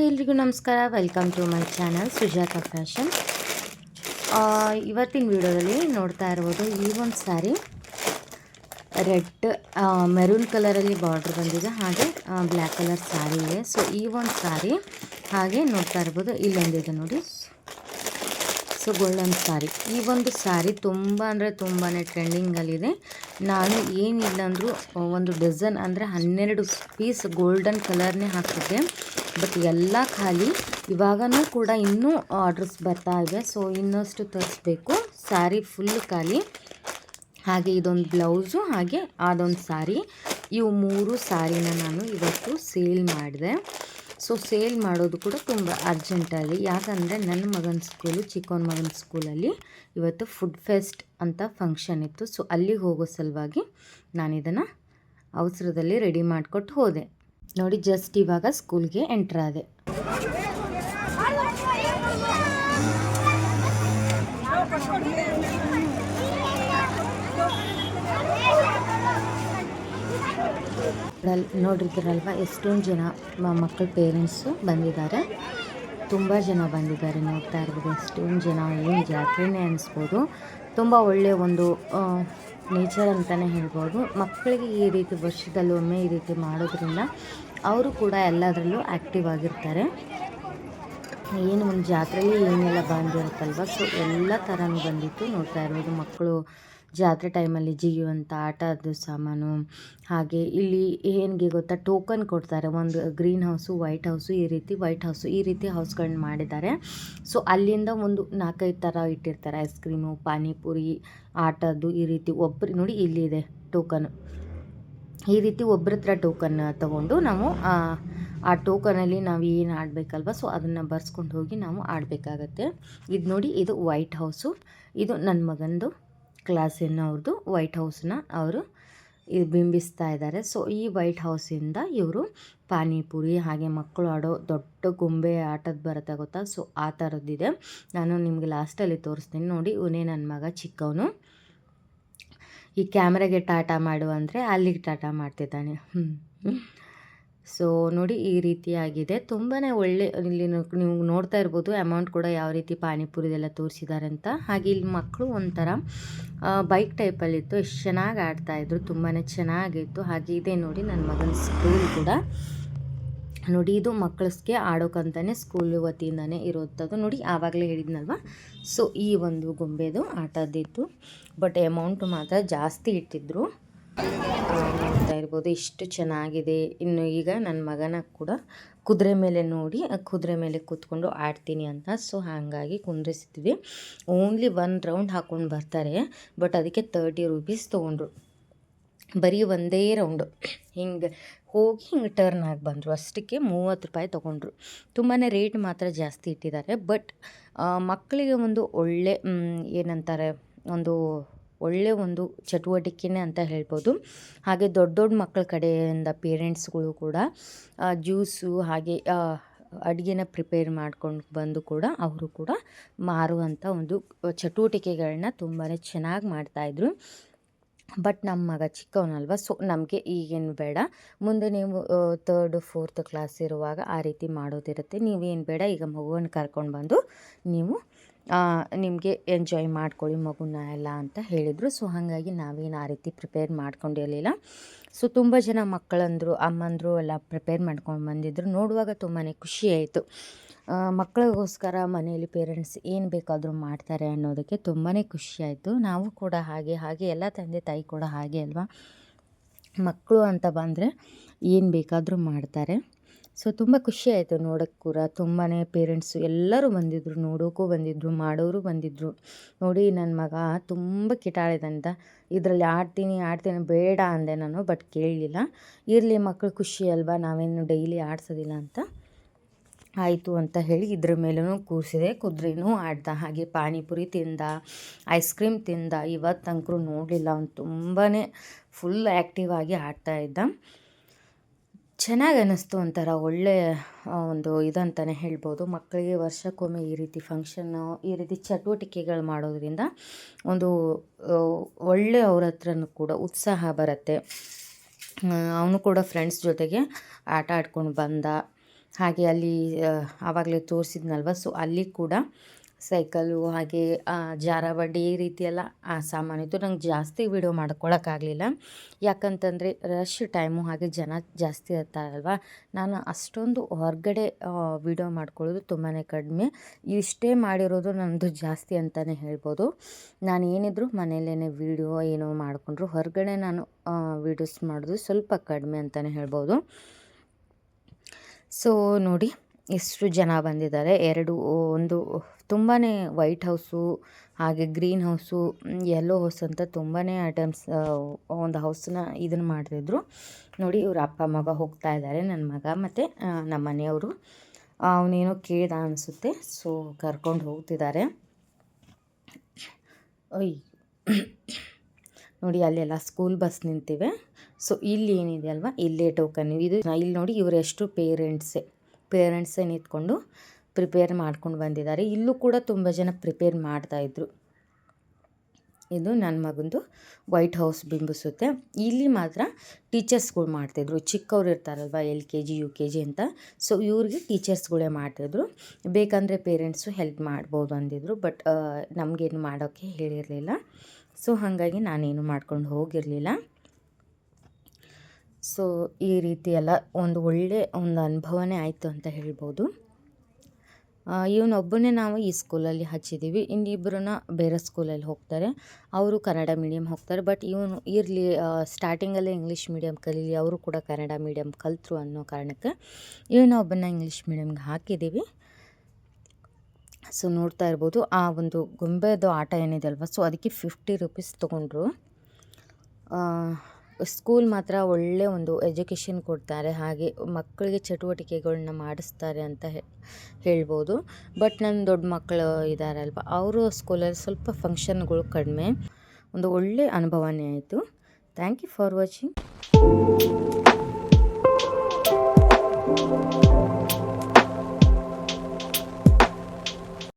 ಎಲ್ರಿಗೂ ನಮಸ್ಕಾರ. Welcome to my channel Sujata fashion. ಇವತ್ತಿನ ವಿಡಿಯೋದಲ್ಲಿ ನೋಡ್ತಾ ಇರ್ಬೋದು ಈ ಒಂದು ಸ್ಯಾರಿ ರೆಡ್ ಮೆರೂನ್ ಕಲರಲ್ಲಿ ಬಾರ್ಡ್ರ್ ಬಂದಿದೆ, ಹಾಗೆ ಬ್ಲ್ಯಾಕ್ ಕಲರ್ ಸ್ಯಾರಿ ಇದೆ. ಸೊ ಈ ಒಂದು ಸ್ಯಾರಿ ಹಾಗೆ ನೋಡ್ತಾ ಇರ್ಬೋದು ಇಲ್ಲೊಂದಿದೆ ನೋಡಿ. ಸೊ ಗೋಲ್ಡನ್ ಸ್ಯಾರಿ, ಈ ಒಂದು ಸ್ಯಾರಿ ತುಂಬ ಅಂದರೆ ತುಂಬಾ ಟ್ರೆಂಡಿಂಗಲ್ಲಿದೆ. ನಾನು ಏನಿಲ್ಲ ಅಂದರೂ ಒಂದು ಡಜನ್ ಅಂದರೆ 12 ಪೀಸ್ ಗೋಲ್ಡನ್ ಕಲರ್ನೇ ಹಾಕಿದ್ದೆ, ಬಟ್ ಎಲ್ಲ ಖಾಲಿ. ಇವಾಗನೂ ಕೂಡ ಇನ್ನೂ ಆರ್ಡ್ರಸ್ ಬರ್ತಾ ಇವೆ. ಸೊ ಇನ್ನಷ್ಟು ತರಿಸ್ಬೇಕು. ಸ್ಯಾರಿ ಫುಲ್ ಖಾಲಿ. ಹಾಗೆ ಇದೊಂದು ಬ್ಲೌಸು, ಹಾಗೆ ಅದೊಂದು ಸ್ಯಾರಿ, ಇವು 3 ಸ್ಯಾರಿನ ನಾನು ಇವತ್ತು ಸೇಲ್ ಮಾಡಿದೆ. ಸೊ ಸೇಲ್ ಮಾಡೋದು ಕೂಡ ತುಂಬ ಅರ್ಜೆಂಟಾಗಿ, ಯಾಕಂದರೆ ನನ್ನ ಮಗನ ಸ್ಕೂಲು, ಚಿಕ್ಕವನ ಮಗನ ಸ್ಕೂಲಲ್ಲಿ ಇವತ್ತು ಫುಡ್ ಫೆಸ್ಟ್ ಅಂತ ಫಂಕ್ಷನ್ ಇತ್ತು. ಸೊ ಅಲ್ಲಿಗೆ ಹೋಗೋ ಸಲುವಾಗಿ ನಾನು ಇದನ್ನು ಅವಸರದಲ್ಲಿ ರೆಡಿ ಮಾಡಿಕೊಟ್ಟು ಹೋದೆ ನೋಡಿ. ಜಸ್ಟ್ ಇವಾಗ ಸ್ಕೂಲ್ಗೆ ಎಂಟ್ರ್ ಆದೆ. ನೋಡಿದ್ರಲ್ವ ಎಷ್ಟೊಂದು ಜನ ಮಕ್ಕಳ ಪೇರೆಂಟ್ಸು ಬಂದಿದ್ದಾರೆ, ತುಂಬ ಜನ ಬಂದಿದ್ದಾರೆ. ನೋಡ್ತಾ ಇರ್ಬೋದು ಎಷ್ಟೊಂದು ಜನ. ಏನು ಜಾತ್ರೆನೇ ಅನಿಸ್ಬೋದು. ತುಂಬ ಒಳ್ಳೆಯ ಒಂದು ನೇಚರ್ ಅಂತಲೇ ಹೇಳ್ಬೋದು. ಮಕ್ಕಳಿಗೆ ಈ ರೀತಿ ವರ್ಷದಲ್ಲೊಮ್ಮೆ ಈ ರೀತಿ ಮಾಡೋದ್ರಿಂದ ಅವರು ಕೂಡ ಎಲ್ಲದರಲ್ಲೂ ಆ್ಯಕ್ಟಿವ್ ಆಗಿರ್ತಾರೆ. ಏನು ಒಂದು ಜಾತ್ರೆಯಲ್ಲಿ ಏನೆಲ್ಲ ಬಂದಿರುತ್ತಲ್ವ, ಸೊ ಎಲ್ಲ ಥರನೂ ಬಂದಿತ್ತು. ನೋಡ್ತಾ ಇರ್ಬೋದು ಮಕ್ಕಳು ಜಾತ್ರೆ ಟೈಮಲ್ಲಿ ಜಿಗಿಯುವಂಥ ಆಟದ ಸಾಮಾನು. ಹಾಗೆ ಇಲ್ಲಿ ಏನಿಗೆ ಗೊತ್ತಾ, ಟೋಕನ್ ಕೊಡ್ತಾರೆ. ಒಂದು ಗ್ರೀನ್ ಹೌಸು, ವೈಟ್ ಹೌಸು, ಈ ರೀತಿ ಹೌಸ್ಗಳನ್ನ ಮಾಡಿದ್ದಾರೆ. ಸೊ ಅಲ್ಲಿಂದ ಒಂದು 4-5 ಥರ ಇಟ್ಟಿರ್ತಾರೆ. ಐಸ್ ಕ್ರೀಮು, ಪಾನಿಪುರಿ, ಆಟದ್ದು, ಈ ರೀತಿ ಒಬ್ಬರು ನೋಡಿ ಇಲ್ಲಿದೆ ಟೋಕನ್. ಈ ರೀತಿ ಒಬ್ಬರ ಹತ್ರ ಟೋಕನ್ ತೊಗೊಂಡು ನಾವು ಆ ಟೋಕನಲ್ಲಿ ನಾವು ಏನು ಆಡಬೇಕಲ್ವ, ಸೊ ಅದನ್ನು ಬರ್ಸ್ಕೊಂಡು ಹೋಗಿ ನಾವು ಆಡಬೇಕಾಗತ್ತೆ. ಇದು ನೋಡಿ, ಇದು ವೈಟ್ ಹೌಸು. ಇದು ನನ್ನ ಮಗಂದು ಕ್ಲಾಸಿನ ಅವ್ರದ್ದು ವೈಟ್ ಹೌಸನ್ನ ಅವರು ಇದು ಬಿಂಬಿಸ್ತಾ ಇದ್ದಾರೆ. ಸೊ ಈ ವೈಟ್ ಹೌಸಿಂದ ಇವರು ಪಾನಿಪುರಿ, ಹಾಗೆ ಮಕ್ಕಳು ಆಡೋ ದೊಡ್ಡ ಗೊಂಬೆ ಆಟದ ಬರುತ್ತೆ ಗೊತ್ತಾ, ಸೊ ಆ ಥರದ್ದಿದೆ. ನಾನು ನಿಮಗೆ ಲಾಸ್ಟಲ್ಲಿ ತೋರಿಸ್ತೀನಿ ನೋಡಿ. ಇವನೇ ನನ್ನ ಮಗ ಚಿಕ್ಕವನು. ಈ ಕ್ಯಾಮ್ರಾಗೆ ಟಾಟಾ ಮಾಡು ಅಂದರೆ ಅಲ್ಲಿಗೆ ಟಾಟಾ ಮಾಡ್ತಿದ್ದಾನೆ. ಸೊ ನೋಡಿ ಈ ರೀತಿಯಾಗಿದೆ. ತುಂಬಾ ಒಳ್ಳೆ, ಇಲ್ಲಿ ನೀವು ನೋಡ್ತಾ ಇರ್ಬೋದು ಅಮೌಂಟ್ ಕೂಡ ಯಾವ ರೀತಿ ಪಾನಿಪುರಿದೆಲ್ಲ ತೋರಿಸಿದ್ದಾರೆ ಅಂತ. ಹಾಗೆ ಇಲ್ಲಿ ಮಕ್ಕಳು ಒಂಥರ ಬೈಕ್ ಟೈಪಲ್ಲಿತ್ತು, ಎಷ್ಟು ಚೆನ್ನಾಗಿ ಆಡ್ತಾಯಿದ್ರು, ತುಂಬಾ ಚೆನ್ನಾಗಿತ್ತು. ಹಾಗೆ ಇದೆ ನೋಡಿ ನನ್ನ ಮಗನ ಸ್ಕೂಲ್ ಕೂಡ ನೋಡಿ. ಇದು ಮಕ್ಕಳಿಗೆ ಆಡೋಕ್ಕಂತಲೇ ಸ್ಕೂಲ್ ವತಿಯಿಂದನೇ ಇರೋಂಥದ್ದು ನೋಡಿ. ಆವಾಗಲೇ ಹೇಳಿದ್ನಲ್ವ. ಸೊ ಈ ಒಂದು ಗೊಂಬೆದು ಆಟದಿತ್ತು, ಬಟ್ ಅಮೌಂಟು ಮಾತ್ರ ಜಾಸ್ತಿ ಇಟ್ಟಿದ್ರು. ನೋಡ್ತಾ ಇರ್ಬೋದು ಎಷ್ಟು ಚೆನ್ನಾಗಿದೆ. ಇನ್ನು ಈಗ ನನ್ನ ಮಗನ ಕೂಡ ಕುದುರೆ ಮೇಲೆ ನೋಡಿ, ಕುದುರೆ ಮೇಲೆ ಕೂತ್ಕೊಂಡು ಆಡ್ತೀನಿ ಅಂತ, ಸೊ ಹಾಗಾಗಿ ಕುಂದ್ರಿಸಿದ್ವಿ. ಓನ್ಲಿ 1 ರೌಂಡ್ ಹಾಕ್ಕೊಂಡು ಬರ್ತಾರೆ, ಬಟ್ ಅದಕ್ಕೆ 30 ರೂಪೀಸ್ ತೊಗೊಂಡ್ರು. ಬರೀ ಒಂದೇ ರೌಂಡು ಹಿಂಗೆ ಹೋಗಿ ಹಿಂಗೆ ಟರ್ನ್ ಆಗಿ ಬಂದರು, ಅಷ್ಟಕ್ಕೆ 30 ರೂಪಾಯಿ ತೊಗೊಂಡ್ರು. ತುಂಬಾ ರೇಟ್ ಮಾತ್ರ ಜಾಸ್ತಿ ಇಟ್ಟಿದ್ದಾರೆ. ಬಟ್ ಮಕ್ಕಳಿಗೆ ಒಂದು ಒಳ್ಳೆ ಏನಂತಾರೆ, ಒಂದು ಒಳ್ಳೆಯ ಒಂದು ಚಟುವಟಿಕೆನೇ ಅಂತ ಹೇಳ್ಬೋದು. ಹಾಗೆ ದೊಡ್ಡ ದೊಡ್ಡ ಮಕ್ಕಳ ಕಡೆಯಿಂದ ಪೇರೆಂಟ್ಸ್ಗಳು ಕೂಡ ಜ್ಯೂಸು ಹಾಗೆ ಅಡುಗೆನ ಪ್ರಿಪೇರ್ ಮಾಡ್ಕೊಂಡು ಬಂದು ಕೂಡ ಅವರು ಕೂಡ ಮಾರುವಂಥ ಒಂದು ಚಟುವಟಿಕೆಗಳನ್ನ ತುಂಬಾ ಚೆನ್ನಾಗಿ ಮಾಡ್ತಾಯಿದ್ರು. ಬಟ್ ನಮ್ಮ ಮಗ ಚಿಕ್ಕವನಲ್ವ, ಸೊ ನಮಗೆ ಈಗೇನು ಬೇಡ, ಮುಂದೆ ನೀವು 3rd 4th ಕ್ಲಾಸ್ ಇರುವಾಗ ಆ ರೀತಿ ಮಾಡೋದಿರುತ್ತೆ. ನೀವೇನು ಬೇಡ, ಈಗ ಮಗುವನ್ನು ಕರ್ಕೊಂಡು ಬಂದು ನೀವು ನಿಮಗೆ ಎಂಜಾಯ್ ಮಾಡ್ಕೊಳ್ಳಿ ಮಗುನ ಎಲ್ಲ ಅಂತ ಹೇಳಿದರು. ಸೊ ಹಾಗಾಗಿ ನಾವೇನು ಆ ರೀತಿ ಪ್ರಿಪೇರ್ ಮಾಡ್ಕೊಂಡಿರಲಿಲ್ಲ. ಸೊ ತುಂಬ ಜನ ಮಕ್ಕಳಂದರು, ಅಮ್ಮಂದರು ಎಲ್ಲ ಪ್ರಿಪೇರ್ ಮಾಡ್ಕೊಂಡು ಬಂದಿದ್ದರು. ನೋಡುವಾಗ ತುಂಬಾ ಖುಷಿಯಾಯಿತು. ಮಕ್ಕಳಿಗೋಸ್ಕರ ಮನೆಯಲ್ಲಿ ಪೇರೆಂಟ್ಸ್ ಏನು ಬೇಕಾದರೂ ಮಾಡ್ತಾರೆ ಅನ್ನೋದಕ್ಕೆ ತುಂಬಾ ಖುಷಿಯಾಯಿತು. ನಾವು ಕೂಡ ಹಾಗೆ ಎಲ್ಲ ತಂದೆ ತಾಯಿ ಕೂಡ ಹಾಗೆ ಅಲ್ವಾ, ಮಕ್ಕಳು ಅಂತ ಬಂದರೆ ಏನು ಬೇಕಾದರೂ ಮಾಡ್ತಾರೆ. ಸೊ ತುಂಬ ಖುಷಿಯಾಯಿತು ನೋಡೋಕ್ಕೆ ಕೂಡ. ತುಂಬಾ ಪೇರೆಂಟ್ಸು ಎಲ್ಲರೂ ಬಂದಿದ್ದರು, ನೋಡೋಕ್ಕೂ ಬಂದಿದ್ದರು, ಮಾಡೋರು ಬಂದಿದ್ದರು. ನೋಡಿ ನನ್ನ ಮಗ ತುಂಬ ಕಿಟಾಳಿದಂತ, ಇದರಲ್ಲಿ ಆಡ್ತೀನಿ ಬೇಡ ಅಂದೆ ನಾನು, ಬಟ್ ಕೇಳಲಿಲ್ಲ. ಇರಲಿ ಮಕ್ಕಳು ಖುಷಿ ಅಲ್ವಾ, ನಾವೇನು ಡೈಲಿ ಆಡಿಸೋದಿಲ್ಲ ಅಂತ ಆಯಿತು ಅಂತ ಹೇಳಿ ಇದ್ರ ಮೇಲೂ ಕೂರಿಸಿದೆ. ಕುದುರೆನೂ ಆಡ್ದ, ಹಾಗೆ ಪಾನಿಪುರಿ ತಿಂದ, ಐಸ್ ಕ್ರೀಮ್ ತಿಂದ. ಇವತ್ತಂಕರು ನೋಡಲಿಲ್ಲ, ಅವ್ನು ತುಂಬಾ ಫುಲ್ ಆ್ಯಕ್ಟಿವ್ ಆಗಿ ಆಡ್ತಾಯಿದ್ದ. ಚೆನ್ನಾಗಿ ಅನ್ನಿಸ್ತು. ಒಂಥರ ಒಳ್ಳೆಯ ಒಂದು ಇದಂತಲೇ ಹೇಳ್ಬೋದು. ಮಕ್ಕಳಿಗೆ ವರ್ಷಕ್ಕೊಮ್ಮೆ ಈ ರೀತಿ ಫಂಕ್ಷನ್ನು, ಈ ರೀತಿ ಚಟುವಟಿಕೆಗಳು ಮಾಡೋದ್ರಿಂದ ಒಂದು ಒಳ್ಳೆಯ ಅವ್ರ ಹತ್ರನೂ ಕೂಡ ಉತ್ಸಾಹ ಬರುತ್ತೆ. ಅವನು ಕೂಡ ಫ್ರೆಂಡ್ಸ್ ಜೊತೆಗೆ ಆಟ ಆಡ್ಕೊಂಡು ಬಂದ. ಹಾಗೆ ಅಲ್ಲಿ ಆವಾಗಲೇ ತೋರಿಸಿದ್ನಲ್ವ, ಸೊ ಅಲ್ಲಿ ಕೂಡ ಸೈಕಲು ಹಾಗೆ ಜಾರಬಂಡಿ ಈ ರೀತಿ ಎಲ್ಲ ಸಾಮಾನಿತ್ತು. ನಂಗೆ ಜಾಸ್ತಿ ವೀಡಿಯೋ ಮಾಡ್ಕೊಳಕ್ಕಾಗಲಿಲ್ಲ, ಯಾಕಂತಂದರೆ ರಶ್ ಟೈಮು ಹಾಗೆ ಜನ ಜಾಸ್ತಿ ಇರ್ತಾರಲ್ವ. ನಾನು ಅಷ್ಟೊಂದು ಹೊರಗಡೆ ವೀಡಿಯೋ ಮಾಡ್ಕೊಳ್ಳೋದು ತುಂಬಾ ಕಡಿಮೆ. ಇಷ್ಟೇ ಮಾಡಿರೋದು ನನ್ನದು ಜಾಸ್ತಿ ಅಂತಲೇ ಹೇಳ್ಬೋದು. ನಾನು ಏನಿದ್ರು ಮನೆಯಲ್ಲೇ ವೀಡಿಯೋ ಏನೋ ಮಾಡಿಕೊಂಡ್ರು, ಹೊರಗಡೆ ನಾನು ವೀಡಿಯೋಸ್ ಮಾಡೋದು ಸ್ವಲ್ಪ ಕಡಿಮೆ ಅಂತಲೇ ಹೇಳ್ಬೋದು. ಸೊ ನೋಡಿ ಎಷ್ಟು ಜನ ಬಂದಿದ್ದಾರೆ. ಒಂದು ತುಂಬಾ ವೈಟ್ ಹೌಸು ಹಾಗೆ ಗ್ರೀನ್ ಹೌಸು, ಯೆಲ್ಲೋ ಹೌಸ್ ಅಂತ ತುಂಬಾ ಐಟಮ್ಸ್ ಒಂದು ಹೌಸನ್ನ ಇದನ್ನು ಮಾಡ್ತಿದ್ರು. ನೋಡಿ ಇವ್ರ ಅಪ್ಪ ಮಗ ಹೋಗ್ತಾ ಇದ್ದಾರೆ, ನನ್ನ ಮಗ ಮತ್ತು ನಮ್ಮ ಮನೆಯವರು. ಅವನೇನೋ ಕೇಳ್ದ ಅನಿಸುತ್ತೆ, ಸೊ ಕರ್ಕೊಂಡು ಹೋಗ್ತಿದ್ದಾರೆ. ನೋಡಿ ಅಲ್ಲೆಲ್ಲ ಸ್ಕೂಲ್ ಬಸ್ ನಿಂತಿವೆ. ಸೊ ಇಲ್ಲಿ ಏನಿದೆ ಅಲ್ವಾ, ಇಲ್ಲೇ ಟೋಕನ್ ಇದು. ಇಲ್ಲಿ ನೋಡಿ ಇವರೆಷ್ಟು ಪೇರೆಂಟ್ಸೇ ನಿಂತ್ಕೊಂಡು ಪ್ರಿಪೇರ್ ಮಾಡ್ಕೊಂಡು ಬಂದಿದ್ದಾರೆ. ಇಲ್ಲೂ ಕೂಡ ತುಂಬ ಜನ ಪ್ರಿಪೇರ್ ಮಾಡ್ತಾಯಿದ್ರು. ಇದು ನನ್ನ ಮಗಂದು ವೈಟ್ ಹೌಸ್ ಬಿಂಬಿಸುತ್ತೆ. ಇಲ್ಲಿ ಮಾತ್ರ ಟೀಚರ್ಸ್ಗಳು ಮಾಡ್ತಾಯಿದ್ರು, ಚಿಕ್ಕವ್ರು ಇರ್ತಾರಲ್ವ LKG UKG ಅಂತ. ಸೊ ಇವ್ರಿಗೆ ಟೀಚರ್ಸ್ಗಳೇ ಮಾಡ್ತಾಯಿದ್ರು. ಬೇಕಂದರೆ ಪೇರೆಂಟ್ಸು ಹೆಲ್ಪ್ ಮಾಡ್ಬೋದು ಅಂದಿದ್ರು, ಬಟ್ ನಮಗೇನು ಮಾಡೋಕ್ಕೆ ಹೇಳಿರಲಿಲ್ಲ. ಸೊ ಹಾಗಾಗಿ ನಾನೇನು ಮಾಡ್ಕೊಂಡು ಹೋಗಿರಲಿಲ್ಲ. ಸೊ ಈ ರೀತಿ ಎಲ್ಲ ಒಂದು ಅನುಭವನೇ ಆಯಿತು ಅಂತ ಹೇಳ್ಬೋದು. ಇವನೊಬ್ಬನೇ ನಾವು ಈ ಸ್ಕೂಲಲ್ಲಿ ಹಚ್ಚಿದ್ದೀವಿ. ಇನ್ನಿಬ್ಬರನ್ನ ಬೇರೆ ಸ್ಕೂಲಲ್ಲಿ ಹೋಗ್ತಾರೆ, ಅವರು ಕನ್ನಡ ಮೀಡಿಯಮ್ ಹೋಗ್ತಾರೆ. ಬಟ್ ಇವನು ಇರಲಿ, ಸ್ಟಾರ್ಟಿಂಗಲ್ಲೇ ಇಂಗ್ಲೀಷ್ ಮೀಡಿಯಮ್ ಕಲೀಲಿ, ಅವರು ಕೂಡ ಕನ್ನಡ ಮೀಡಿಯಮ್ ಕಲಿತರು ಅನ್ನೋ ಕಾರಣಕ್ಕೆ ಇವನೊಬ್ಬನ ಇಂಗ್ಲೀಷ್ ಮೀಡಿಯಮ್ಗೆ ಹಾಕಿದ್ದೀವಿ. ಸೊ ನೋಡ್ತಾ ಇರ್ಬೋದು, ಆ ಒಂದು ಗೊಂಬೆದು ಆಟ ಏನಿದೆ ಅಲ್ವ, ಸೊ ಅದಕ್ಕೆ 50 ರೂಪೀಸ್ ತೊಗೊಂಡ್ರು. ಸ್ಕೂಲ್ ಮಾತ್ರ ಒಳ್ಳೆ ಒಂದು ಎಜುಕೇಷನ್ ಕೊಡ್ತಾರೆ, ಹಾಗೆ ಮಕ್ಕಳಿಗೆ ಚಟುವಟಿಕೆಗಳನ್ನ ಮಾಡಿಸ್ತಾರೆ ಅಂತ ಹೇಳ್ಬೋದು. ಬಟ್ ನನ್ನ ದೊಡ್ಡ ಮಕ್ಕಳು ಇದ್ದಾರಲ್ವ, ಅವರು ಸ್ಕೂಲಲ್ಲಿ ಸ್ವಲ್ಪ ಫಂಕ್ಷನ್ಗಳು ಕಡಿಮೆ. ಒಂದು ಒಳ್ಳೆ ಅನುಭವನೇ ಆಯಿತು. Thank you for watching.